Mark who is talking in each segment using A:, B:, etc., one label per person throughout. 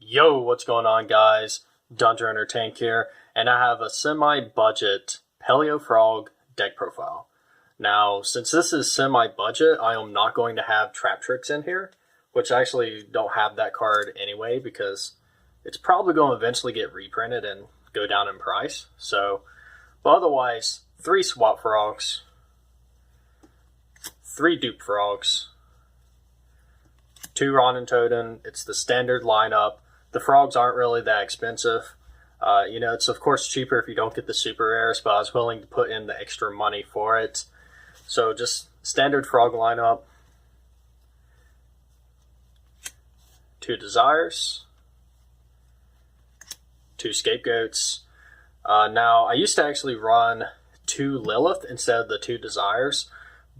A: Yo, what's going on, guys? Dungeon Hunter Tank here, and I have a semi-budget Paleo Frog deck profile. Now, since this is semi-budget, I am not going to have Trap Tricks in here, which I actually don't have that card anyway, because it's probably going to eventually get reprinted and go down in price. So, but otherwise, 3 Swap Frogs, 3 Dupe Frogs, 2 Ronin Totem. It's the standard lineup. The frogs aren't really that expensive. It's of course cheaper if you don't get the super rares, but I was willing to put in the extra money for it. So just standard frog lineup. 2 Desires. 2 Scapegoats. Now, I used to actually run 2 Lilith instead of the 2 Desires,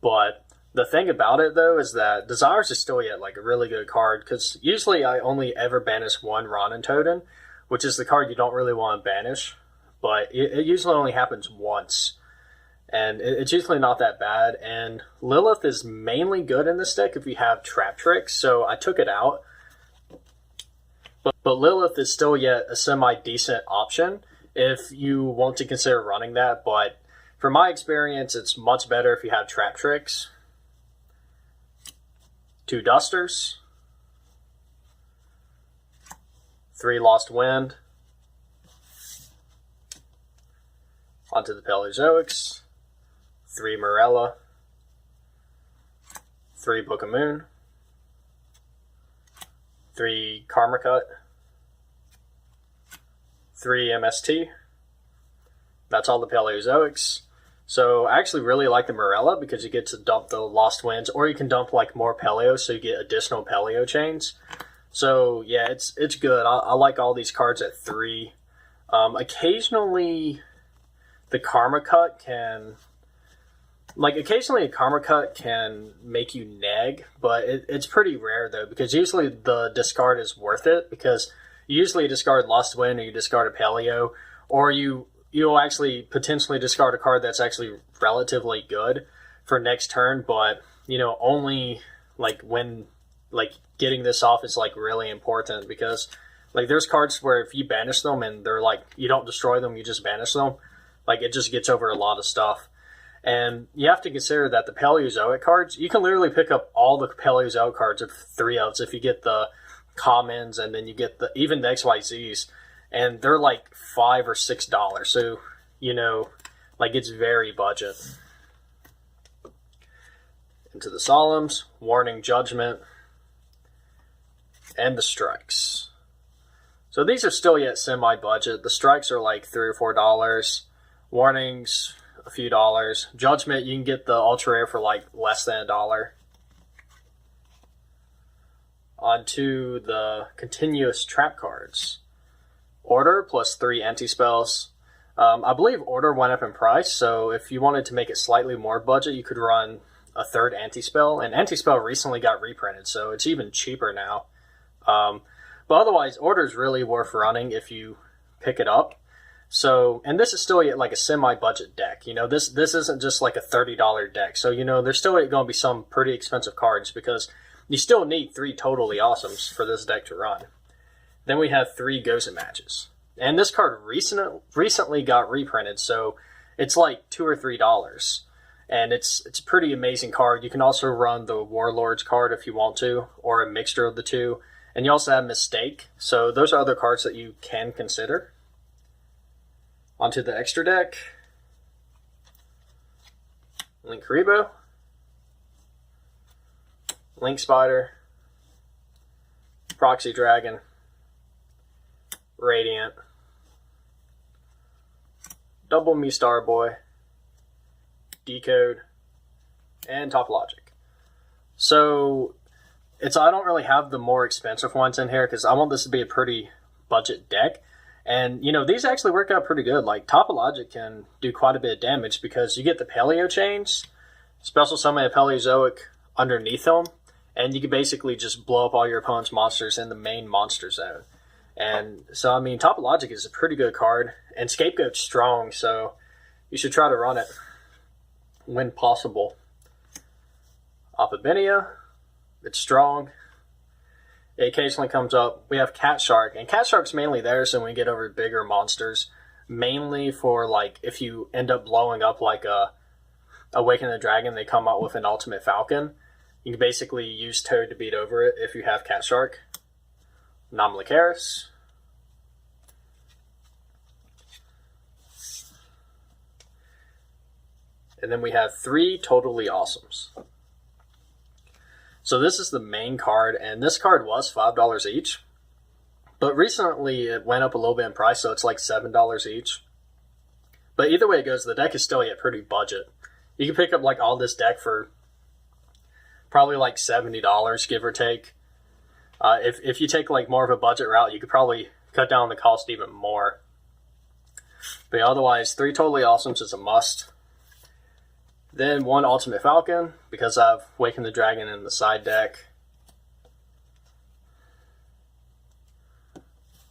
A: but the thing about it, though, is that Desires is still yet like a really good card, because usually I only ever banish 1 Ronin Totem, which is the card you don't really want to banish, but it usually only happens once, and it's usually not that bad, and Lilith is mainly good in this deck if you have Trap Tricks, so I took it out, but Lilith is still yet a semi-decent option if you want to consider running that, but from my experience, it's much better if you have Trap Tricks. 2 Dusters, 3 Lost Wind, onto the Paleozoics, 3 Morella, 3 Book of Moon, 3 Karma Cut, 3 MST. That's all the Paleozoics. So I actually really like the Morella because you get to dump the Lost Winds, or you can dump like more Paleo so you get additional Paleo chains. So yeah, it's good. I like all these cards at 3. Occasionally the Karma Cut can make you neg, but it's pretty rare though, because usually the discard is worth it, because you usually discard Lost Wind, or you discard a Paleo, or you'll actually potentially discard a card that's actually relatively good for next turn, but only like when getting this off is like really important, because like there's cards where if you banish them and they're like, you don't destroy them, you just banish them, like it just gets over a lot of stuff. And you have to consider that the Paleozoic cards, you can literally pick up all the Paleozoic cards of 3 outs if you get the commons, and then you get even the XYZs. And they're like $5 or $6, so it's very budget. Into the Solemns, Warning, Judgment, and the Strikes. So these are still yet semi-budget. The Strikes are like $3 or $4. Warnings, a few dollars. Judgment, you can get the ultra rare for like less than $1. On to the continuous trap cards. Order plus 3 anti-spells. I believe Order went up in price, so if you wanted to make it slightly more budget, you could run a 3rd anti-spell. And anti-spell recently got reprinted, so it's even cheaper now. But otherwise, Order is really worth running if you pick it up. So, and this is still yet like a semi-budget deck. This isn't just like a $30 deck. So, there's still going to be some pretty expensive cards, because you still need 3 Toadally Awesomes for this deck to run. Then we have 3 Ghost Matches. And this card recently got reprinted, so it's like $2 or $3. And it's a pretty amazing card. You can also run the Warlords card if you want to, or a mixture of the 2. And you also have Mistake, so those are other cards that you can consider. Onto the extra deck. Link Karibo, Link Spider, Proxy Dragon, Radiant, Double Me Starboy, Decode, and Top Logic. So I don't really have the more expensive ones in here, because I want this to be a pretty budget deck. And these actually work out pretty good. Like Top Logic can do quite a bit of damage, because you get the Paleo chains, special summon a Paleozoic underneath them, and you can basically just blow up all your opponent's monsters in the main monster zone. And so, Top Logic is a pretty good card, and Scapegoat's strong, so you should try to run it when possible. Opabenia, it's strong. It occasionally comes up. We have Cat Shark, and Cat Shark's mainly there so when we get over bigger monsters, mainly for like if you end up blowing up like a Awaken the Dragon, they come out with an Ultimate Falcon. You can basically use Toad to beat over it if you have Cat Shark. Nomlicaris. And then we have 3 Toadally Awesomes. So this is the main card, and this card was $5 each. But recently it went up a little bit in price, so it's like $7 each. But either way it goes, the deck is still yet pretty budget. You can pick up like all this deck for probably like $70, give or take. If you take like more of a budget route, you could probably cut down the cost even more. But yeah, otherwise, 3 Toadally Awesomes is a must. Then 1 Ultimate Falcon, because I've Awaken the Dragon in the side deck.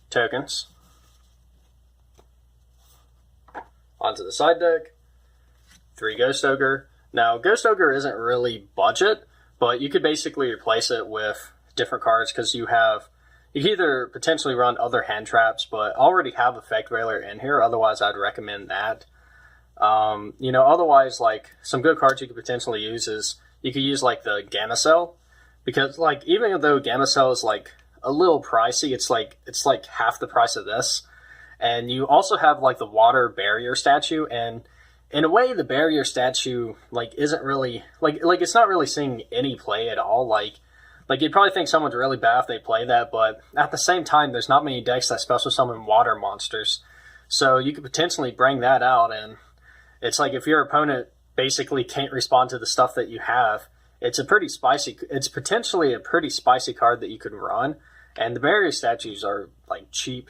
A: Tokens. Onto the side deck. 3 Ghost Ogre. Now, Ghost Ogre isn't really budget, but you could basically replace it with different cards because you can either potentially run other hand traps, but already have Effect Veiler in here, otherwise I'd recommend that. Otherwise, like, some good cards you could potentially use is, you could use, like, the Gamma Cell, because, like, even though Gamma Cell is, like, a little pricey, it's like half the price of this, and you also have, like, the Water Barrier statue, and in a way, the Barrier statue, like, isn't really, like, it's not really seeing any play at all, like, you'd probably think someone's really bad if they play that, but at the same time, there's not many decks that special summon water monsters, so you could potentially bring that out, and it's like if your opponent basically can't respond to the stuff that you have, it's potentially a pretty spicy card that you could run, and the barrier statues are like cheap.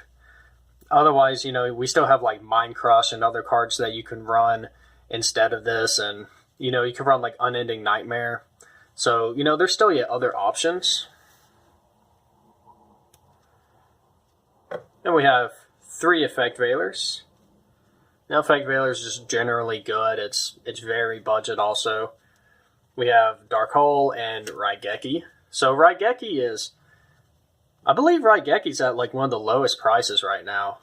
A: Otherwise, we still have like Mind Crush and other cards that you can run instead of this, and you can run like Unending Nightmare. So, there's still yet other options. And we have 3 Effect Veilers. Now, Effect Veiler is just generally good. It's very budget also. We have Dark Hole and Raigeki. So I believe Raigeki's at like one of the lowest prices right now.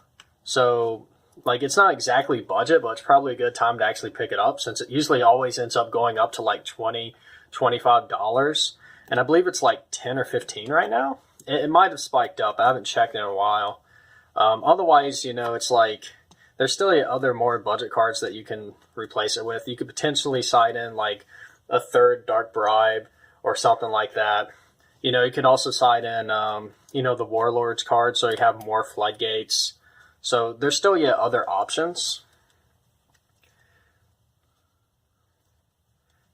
A: So, like, it's not exactly budget, but it's probably a good time to actually pick it up since it usually always ends up going up to like $20, $25. And I believe it's like 10 or 15 right now. It might have spiked up. I haven't checked in a while. Otherwise, it's like there's still other more budget cards that you can replace it with. You could potentially side in like a 3rd Dark Bribe or something like that. You could also side in, the Warlords card so you have more Floodgates. So there's still other options.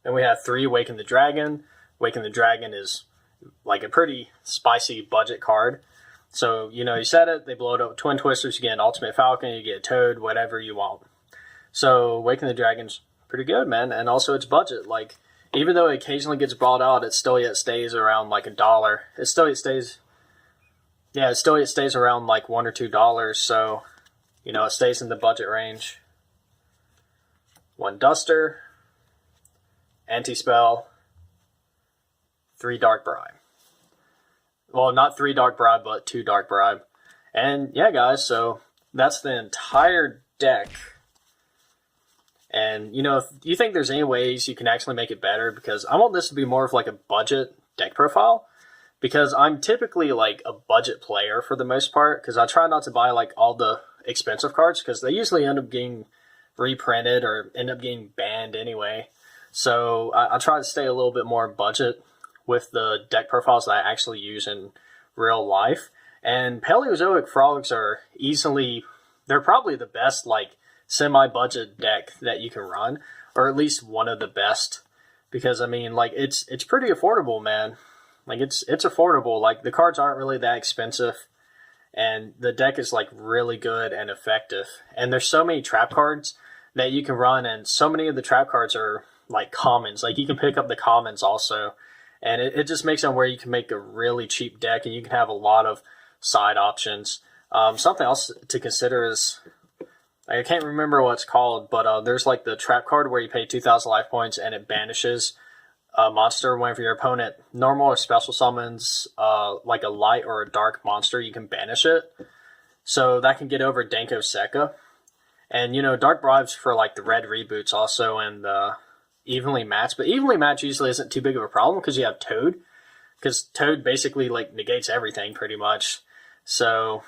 A: Then we have 3 Awaken the Dragon. Awaken the Dragon is like a pretty spicy budget card. So, you said it, they blow it up with Twin Twisters, you get an Ultimate Falcon, you get a Toad, whatever you want. So, Awaken the Dragon's pretty good, man, and also it's budget. Like, even though it occasionally gets brought out, it still stays around like $1. It still stays around like $1 or $2, so, it stays in the budget range. 1 Duster, Anti-Spell, 3 Dark Bribe. Well, not 3 Dark Bribe, but 2 Dark Bribe. And yeah, guys, so that's the entire deck. And, if you think there's any ways you can actually make it better, because I want this to be more of like a budget deck profile, because I'm typically like a budget player for the most part, because I try not to buy like all the expensive cards, because they usually end up getting reprinted or end up getting banned anyway. So I try to stay a little bit more budget with the deck profiles that I actually use in real life. And Paleozoic Frogs are they're probably the best, like, semi-budget deck that you can run, or at least one of the best, because, I mean, like, it's pretty affordable, man. Like, it's affordable. Like, the cards aren't really that expensive, and the deck is, like, really good and effective. And there's so many trap cards that you can run, and so many of the trap cards are, like, commons. Like, you can pick up the commons also. And it just makes it where you can make a really cheap deck and you can have a lot of side options. Something else to consider is, I can't remember what it's called, but there's like the trap card where you pay 2,000 life points and it banishes monster whenever your opponent normal or special summons like a light or a dark monster, you can banish it. So that can get over Denko Sekka. And, you know, Dark Bribes for, like, the red reboots also, and Evenly Matched. But Evenly Matched usually isn't too big of a problem because you have Toad. Because Toad basically, like, negates everything pretty much. So,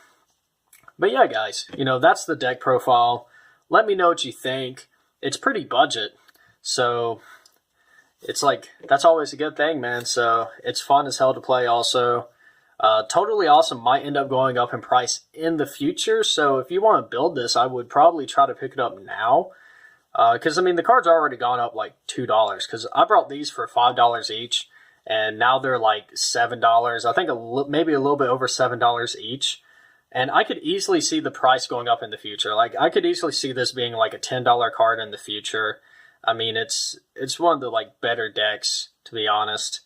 A: but yeah, guys, you know, that's the deck profile. Let me know what you think. It's pretty budget. So, it's like, that's always a good thing, man. So, it's fun as hell to play also. Totally Awesome might end up going up in price in the future, so if you want to build this, I would probably try to pick it up now. Because, I mean, the card's already gone up like $2, because I brought these for $5 each, and now they're like $7. I think maybe a little bit over $7 each. And I could easily see the price going up in the future. Like, I could easily see this being like a $10 card in the future. I mean, it's one of the like better decks, to be honest.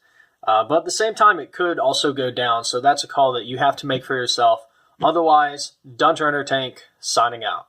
A: But at the same time, it could also go down, so that's a call that you have to make for yourself. Otherwise, Dungeon Runner Tank, signing out.